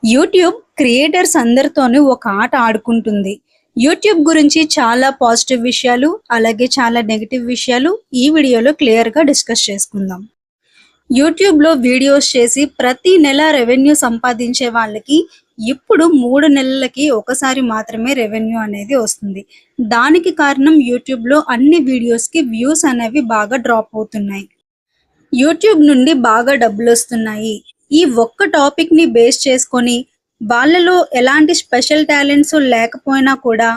YouTube creators అందరితోనూ ఒక ఆట ఆడుకుంటుంది. యూట్యూబ్ గురించి చాలా పాజిటివ్ విషయాలు, అలాగే చాలా నెగటివ్ విషయాలు ఈ వీడియోలో క్లియర్‌గా డిస్కస్ చేసుకుందాం. యూట్యూబ్‌లో వీడియోస్ చేసి ప్రతి నెల రెవెన్యూ సంపాదించే వాళ్ళకి ఇప్పుడు 3 నెలలకి ఒకసారి మాత్రమే రెవెన్యూ అనేది వస్తుంది. దానికి కారణం యూట్యూబ్‌లో అన్ని వీడియోస్‌కి వ్యూస్ అనేవి బాగా డ్రాప్ అవుతున్నాయి. యూట్యూబ్ నుండి బాగా డబ్బులొస్తున్నాయి. ఈ ఒక్క టాపిక్‌ని బేస్ చేసుకొని వాళ్ళలో ఎలాంటి స్పెషల్ టాలెంట్స్ లేకపోయినా కూడా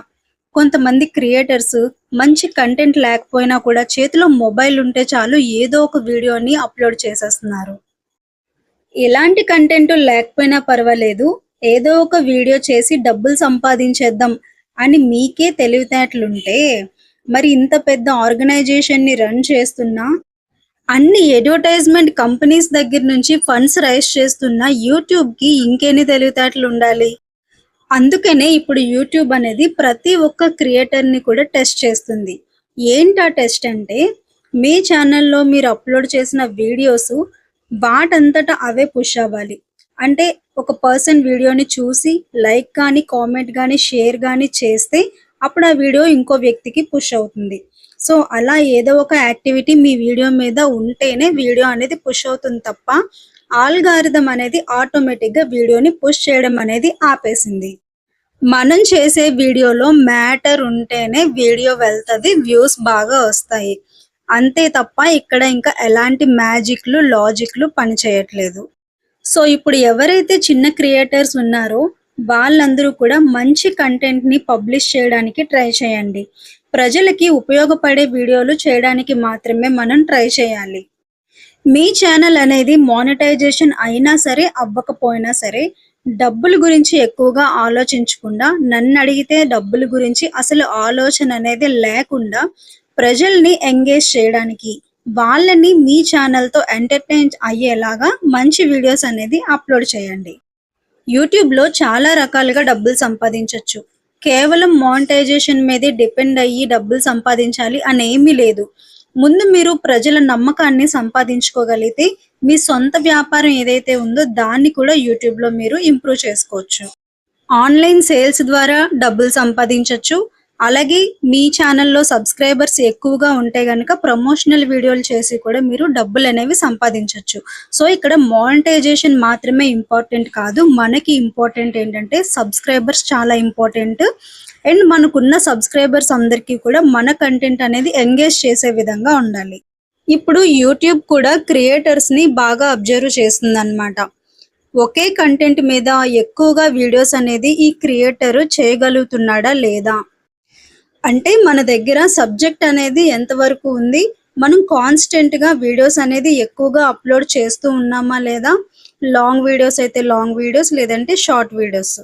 కొంతమంది క్రియేటర్స్ మంచి కంటెంట్ లేకపోయినా కూడా చేతిలో మొబైల్ ఉంటే చాలు ఏదో ఒక వీడియోని అప్‌లోడ్ చేసేస్తున్నారు. ఎలాంటి కంటెంట్ లేకపోయినా పర్వాలేదు. ఏదో ఒక వీడియో చేసి డబ్బులు సంపాదించేద్దాం అని మీకే తెలివితేటలుంటే మరి ఇంత పెద్ద ఆర్గనైజేషన్‌ని రన్ చేస్తున్న అన్ని అడ్వర్టైజ్మెంట్ కంపెనీస్ దగ్గర నుంచి ఫండ్స్ రైజ్ చేస్తున్న యూట్యూబ్‌కి ఇంకెన్ని తెలివితేటలుండాలి. అందుకనే ఇప్పుడు యూట్యూబ్ అనేది ప్రతి ఒక్క క్రియేటర్‌ని కూడా టెస్ట్ చేస్తుంది. ఏంటా టెస్ట్ అంటే మీ ఛానల్‌లో మీరు అప్‌లోడ్ చేసిన వీడియోస్ వాటంతట అవే పుష్ అవ్వాలి. అంటే ఒక పర్సన్ వీడియోని చూసి లైక్ గాని, కామెంట్ గాని, షేర్ గాని చేస్తే అప్పుడు ఆ వీడియో ఇంకో వ్యక్తికి పుష్ అవుతుంది. సో, అలా ఏదో ఒక యాక్టివిటీ మీ వీడియో మీద ఉంటేనే వీడియో అనేది పుష్ అవుతుంది తప్ప ఆల్గారిథం అనేది ఆటోమేటిక్‌గా వీడియోని పుష్ చేయడం అనేది ఆపేసింది. మనం చేసే వీడియోలో మ్యాటర్ ఉంటేనే వీడియో వెళ్తది. వ్యూస్ బాగా వస్తాయి. అంతే తప్ప ఇక్కడ ఇంకా ఎలాంటి మ్యాజిక్‌లు, లాజిక్‌లు పనిచేయట్లేదు. సో, ఇప్పుడు ఎవరైతే చిన్న క్రియేటర్స్ ఉన్నారో వాళ్ళందరూ కూడా మంచి కంటెంట్‌ని పబ్లిష్ చేయడానికి ట్రై చేయండి. ప్రజలకి ఉపయోగపడే వీడియోలు చేయడానికి మాత్రమే మనం ట్రై చేయాలి. మీ ఛానల్ అనేది మానిటైజేషన్ అయినా సరే, అవ్వకపోయినా సరే డబ్బుల గురించి ఎక్కువగా ఆలోచించకుండా నన్నడిగితే డబ్బుల గురించి అసలు ఆలోచన అనేది లేకుండా ప్రజల్ని ఎంగేజ్ చేయడానికి, వాళ్ళని మీ ఛానల్‌తో ఎంటర్‌టైన్ అయ్యేలాగా మంచి వీడియోస్ అనేది అప్‌లోడ్ చేయండి. యూట్యూబ్‌లో చాలా రకాలుగా డబ్బులు సంపాదించొచ్చు. కేవలం మానిటైజేషన్ మీదే డిపెండ్ అయ్యి డబ్బులు సంపాదించాలి అనేమీ లేదు. ముందు మీరు ప్రజల నమ్మకాన్ని సంపాదించుకోగలిగితే మీ సొంత వ్యాపారం ఏదైతే ఉందో దాన్ని కూడా యూట్యూబ్‌లో మీరు ఇంప్రూవ్ చేసుకోవచ్చు. ఆన్‌లైన్ సేల్స్ ద్వారా డబ్బులు సంపాదించొచ్చు. అలాగే మీ ఛానల్‌లో సబ్‌స్క్రైబర్స్ ఎక్కువగా ఉంటే గనక ప్రమోషనల్ వీడియోలు చేసి కూడా మీరు డబ్బులనేవి సంపాదించొచ్చు. సో, ఇక్కడ మానిటైజేషన్ మాత్రమే ఇంపార్టెంట్ కాదు. మనకి ఇంపార్టెంట్ ఏంటంటే సబ్‌స్క్రైబర్స్ చాలా ఇంపార్టెంట్. అండ్ మనకున్న సబ్‌స్క్రైబర్స్ అందరికీ కూడా మన కంటెంట్ అనేది ఎంగేజ్ చేసే విధంగా ఉండాలి. ఇప్పుడు యూట్యూబ్ కూడా క్రియేటర్స్‌ని బాగా అబ్జర్వ్ చేస్తుందన్నమాట. ఒకే కంటెంట్ మీద ఎక్కువగా వీడియోస్ అనేది ఈ క్రియేటర్ చేయగలుగుతున్నాడా లేదా? అంటే మన దగ్గర సబ్జెక్ట్ అనేది ఎంతవరకు ఉంది? మనం కాన్స్టెంట్‌గా వీడియోస్ అనేది ఎక్కువగా అప్‌లోడ్ చేస్తూ ఉన్నామా లేదా? లాంగ్ వీడియోస్ అయితే లాంగ్ వీడియోస్ లేదంటే షార్ట్ వీడియోస్.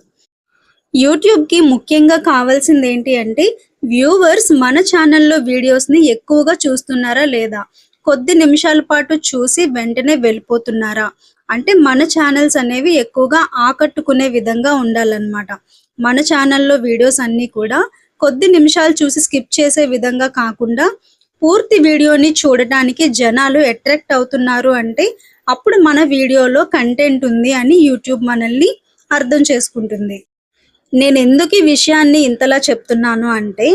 యూట్యూబ్‌కి ముఖ్యంగా కావాల్సిందేంటి అంటే వ్యూవర్స్ మన ఛానల్‌లో వీడియోస్‌ని ఎక్కువగా చూస్తున్నారా లేదా? కొద్ది నిమిషాల పాటు చూసి వెంటనే వెళ్ళిపోతున్నారా? అంటే మన ఛానల్స్ అనేవి ఎక్కువగా ఆకట్టుకునే విధంగా ఉండాలన్నమాట. మన ఛానల్‌లో వీడియోస్ అన్నీ కూడా కొద్ది నిమిషాలు చూసి స్కిప్ చేసే విధంగా కాకుండా పూర్తి వీడియోని చూడటానికి జనాలు అట్రాక్ట్ అవుతున్నారు అంటే అప్పుడు మన వీడియోలో కంటెంట్ ఉంది అని యూట్యూబ్ మనల్ని అర్థం చేసుకుంటుంది. నేనెందుకు ఈ విషయాన్ని ఇంతలా చెప్తున్నాను అంటే,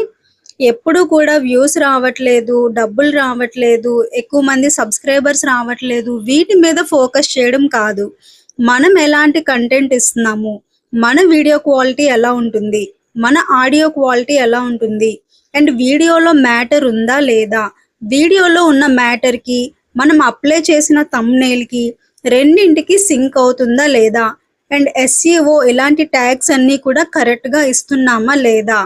ఎప్పుడూ కూడా వ్యూస్ రావట్లేదు, డబ్బులు రావట్లేదు, ఎక్కువ మంది సబ్‌స్క్రైబర్స్ రావట్లేదు, వీటి మీద ఫోకస్ చేయడం కాదు. మనం ఎలాంటి కంటెంట్ ఇస్తున్నాము, మన వీడియో క్వాలిటీ ఎలా ఉంటుంది, మన ఆడియో క్వాలిటీ ఎలా ఉంటుంది, అండ్ వీడియోలో మ్యాటర్ ఉందా లేదా, వీడియోలో ఉన్న మ్యాటర్‌కి, మనం అప్లై చేసిన థంబ్‌నెయిల్‌కి రెండింటికి సింక్ అవుతుందా లేదా, అండ్ ఎస్ఈఓ ఇలాంటి ట్యాగ్స్ అన్నీ కూడా కరెక్ట్‌గా ఇస్తున్నామా లేదా?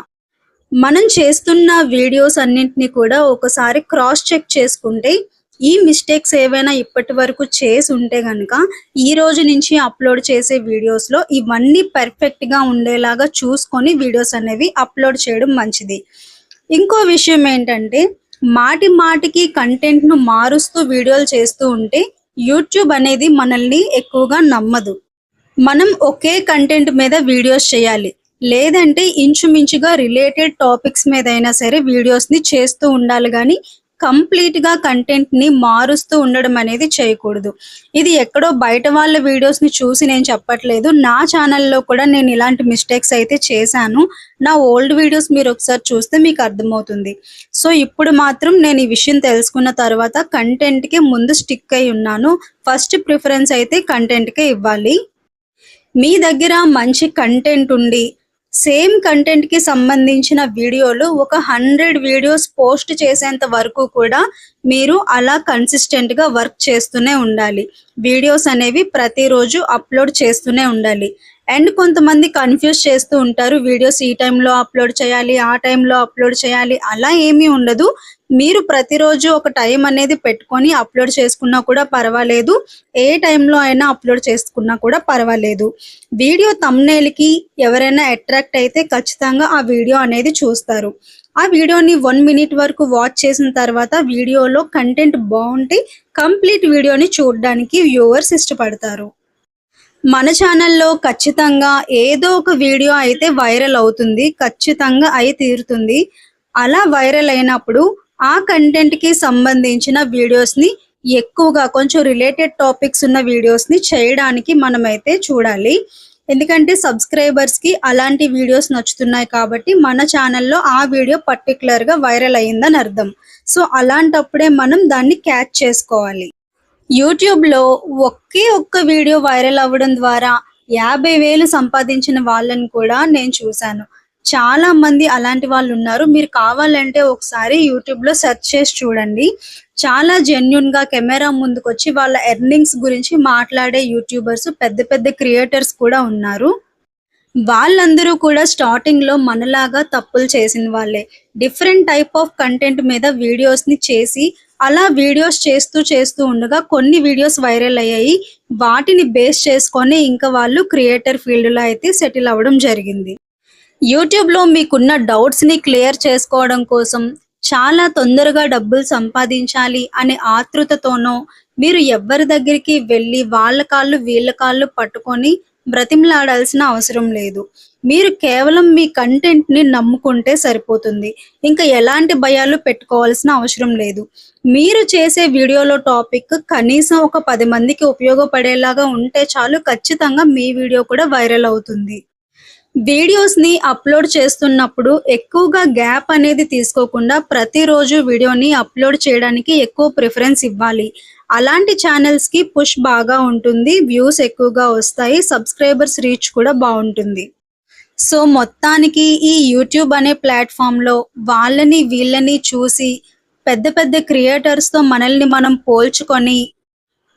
మనం చేస్తున్న వీడియోస్ అన్నింటిని కూడా ఒకసారి క్రాస్ చెక్ చేసుకుంటే ఈ మిస్టేక్స్ ఏవైనా ఇప్పటి వరకు చేసి ఉంటే గనక ఈ రోజు నుంచి అప్‌లోడ్ చేసే వీడియోస్‌లో ఇవన్నీ పర్ఫెక్ట్‌గా ఉండేలాగా చూసుకొని వీడియోస్ అనేవి అప్‌లోడ్ చేయడం మంచిది. ఇంకో విషయం ఏంటంటే మాటి మాటికి కంటెంట్‌ను మారుస్తూ వీడియోలు చేస్తూ ఉంటే యూట్యూబ్ అనేది మనల్ని ఎక్కువగా నమ్మదు. మనం ఒకే కంటెంట్ మీద వీడియోస్ చేయాలి. లేదంటే ఇంచుమించుగా రిలేటెడ్ టాపిక్స్ మీదైనా సరే వీడియోస్‌ని చేస్తూ ఉండాలి గానీ, కంప్లీట్గా కంటెంట్ని మారుస్తూ ఉండడం అనేది చేయకూడదు. ఇది ఎక్కడో బయట వాళ్ళ వీడియోస్ని చూసి నేను చెప్పట్లేదు. నా ఛానల్లో కూడా నేను ఇలాంటి మిస్టేక్స్ అయితే చేశాను. నా ఓల్డ్ వీడియోస్ మీరు ఒకసారి చూస్తే మీకు అర్థమవుతుంది. సో ఇప్పుడు మాత్రం నేను ఈ విషయం తెలుసుకున్న తర్వాత కంటెంట్కి ముందు స్టిక్ అయి ఉన్నాను. ఫస్ట్ ప్రిఫరెన్స్ అయితే కంటెంట్కే ఇవ్వాలి. మీ దగ్గర మంచి కంటెంట్ ఉండి సేమ్ కంటెంట్కి సంబంధించిన వీడియోలు ఒక 100 వీడియోస్ పోస్ట్ చేసేంత వరకు కూడా మీరు అలా కన్సిస్టెంట్గా వర్క్ చేస్తూనే ఉండాలి. వీడియోస్ అనేవి ప్రతిరోజు అప్లోడ్ చేస్తూనే ఉండాలి. అండ్ కొంతమంది కన్ఫ్యూజ్ చేస్తూ ఉంటారు, వీడియోస్ ఈ టైంలో అప్లోడ్ చేయాలి, ఆ టైంలో అప్లోడ్ చేయాలి, అలా ఏమీ ఉండదు. మీరు ప్రతిరోజు ఒక టైం అనేది పెట్టుకొని అప్లోడ్ చేసుకున్నా కూడా పర్వాలేదు, ఏ టైంలో అయినా అప్లోడ్ చేసుకున్నా కూడా పర్వాలేదు. వీడియో థంబ్నెయిల్కి ఎవరైనా అట్రాక్ట్ అయితే ఖచ్చితంగా ఆ వీడియో అనేది చూస్తారు. ఆ వీడియోని 1 మినిట్ వరకు వాచ్ చేసిన తర్వాత వీడియోలో కంటెంట్ బాగుంటే కంప్లీట్ వీడియోని చూడడానికి వ్యూవర్స్ ఇష్టపడతారు. మన ఛానల్లో ఖచ్చితంగా ఏదో ఒక వీడియో అయితే వైరల్ అవుతుంది, ఖచ్చితంగా అయి తీరుతుంది. అలా వైరల్ అయినప్పుడు ఆ కంటెంట్కి సంబంధించిన వీడియోస్ని ఎక్కువగా కొంచెం రిలేటెడ్ టాపిక్స్ ఉన్న వీడియోస్ని చేయడానికి మనమైతే చూడాలి. ఎందుకంటే సబ్స్క్రైబర్స్కి అలాంటి వీడియోస్ నచ్చుతున్నాయి కాబట్టి మన ఛానల్లో ఆ వీడియో పర్టికులర్గా వైరల్ అయ్యిందని అర్థం. సో అలాంటప్పుడే మనం దాన్ని క్యాచ్ చేసుకోవాలి. యూట్యూబ్లో ఒకే ఒక్క వీడియో వైరల్ అవ్వడం ద్వారా 50,000 సంపాదించిన వాళ్ళని కూడా నేను చూశాను. చాలా మంది అలాంటి వాళ్ళు ఉన్నారు. మీరు కావాలంటే ఒకసారి యూట్యూబ్లో సెర్చ్ చేసి చూడండి. చాలా జెన్యున్గా కెమెరా ముందుకు వచ్చి వాళ్ళ ఎర్నింగ్స్ గురించి మాట్లాడే యూట్యూబర్స్, పెద్ద పెద్ద క్రియేటర్స్ కూడా ఉన్నారు. వాళ్ళందరూ కూడా స్టార్టింగ్లో మనలాగా తప్పులు చేసిన వాళ్ళే. డిఫరెంట్ టైప్ ఆఫ్ కంటెంట్ మీద వీడియోస్ని చేసి అలా వీడియోస్ చేస్తూ ఉండగా కొన్ని వీడియోస్ వైరల్ అయ్యాయి. వాటిని బేస్ చేసుకొని ఇంకా వాళ్ళు క్రియేటర్ ఫీల్డ్లో అయితే సెటిల్ అవ్వడం జరిగింది. యూట్యూబ్లో మీకున్న డౌట్స్ని క్లియర్ చేసుకోవడం కోసం చాలా తొందరగా డబ్బులు సంపాదించాలి అనే ఆతృతతోనో మీరు ఎవరి దగ్గరికి వెళ్ళి వాళ్ళ కాళ్ళు వీళ్ళ కాళ్ళు పట్టుకొని బ్రతిమలాడాల్సిన అవసరం లేదు. మీరు కేవలం మీ కంటెంట్ని నమ్ముకుంటే సరిపోతుంది. ఇంకా ఎలాంటి భయాలు పెట్టుకోవాల్సిన అవసరం లేదు. మీరు చేసే వీడియోలో టాపిక్ కనీసం ఒక 10 మందికి ఉపయోగపడేలాగా ఉంటే చాలు, ఖచ్చితంగా మీ వీడియో కూడా వైరల్ అవుతుంది. వీడియోస్ని అప్లోడ్ చేస్తున్నప్పుడు ఎక్కువగా గ్యాప్ అనేది తీసుకోకుండా ప్రతిరోజు వీడియోని అప్లోడ్ చేయడానికి ఎక్కువ ప్రిఫరెన్స్ ఇవ్వాలి. అలాంటి ఛానల్స్కి పుష్ బాగా ఉంటుంది, వ్యూస్ ఎక్కువగా వస్తాయి, సబ్స్క్రైబర్స్ రీచ్ కూడా బాగుంటుంది. సో మొత్తానికి ఈ యూట్యూబ్ అనే ప్లాట్ఫామ్లో వాళ్ళని వీళ్ళని చూసి పెద్ద పెద్ద క్రియేటర్స్తో మనల్ని మనం పోల్చుకొని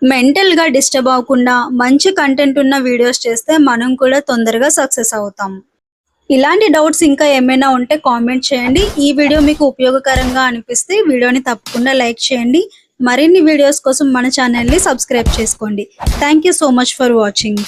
మెంటల్గా డిస్టర్బ్ అవ్వకుండా మంచి కంటెంట్ ఉన్న వీడియోస్ చేస్తే మనం కూడా తొందరగా సక్సెస్ అవుతాం. ఇలాంటి డౌట్స్ ఇంకా ఏమైనా ఉంటే కామెంట్ చేయండి. ఈ వీడియో మీకు ఉపయోగకరంగా అనిపిస్తే వీడియోని తప్పకుండా లైక్ చేయండి. మరిన్ని వీడియోస్ కోసం మన ఛానల్ని సబ్స్క్రైబ్ చేసుకోండి. Thank you so much for watching.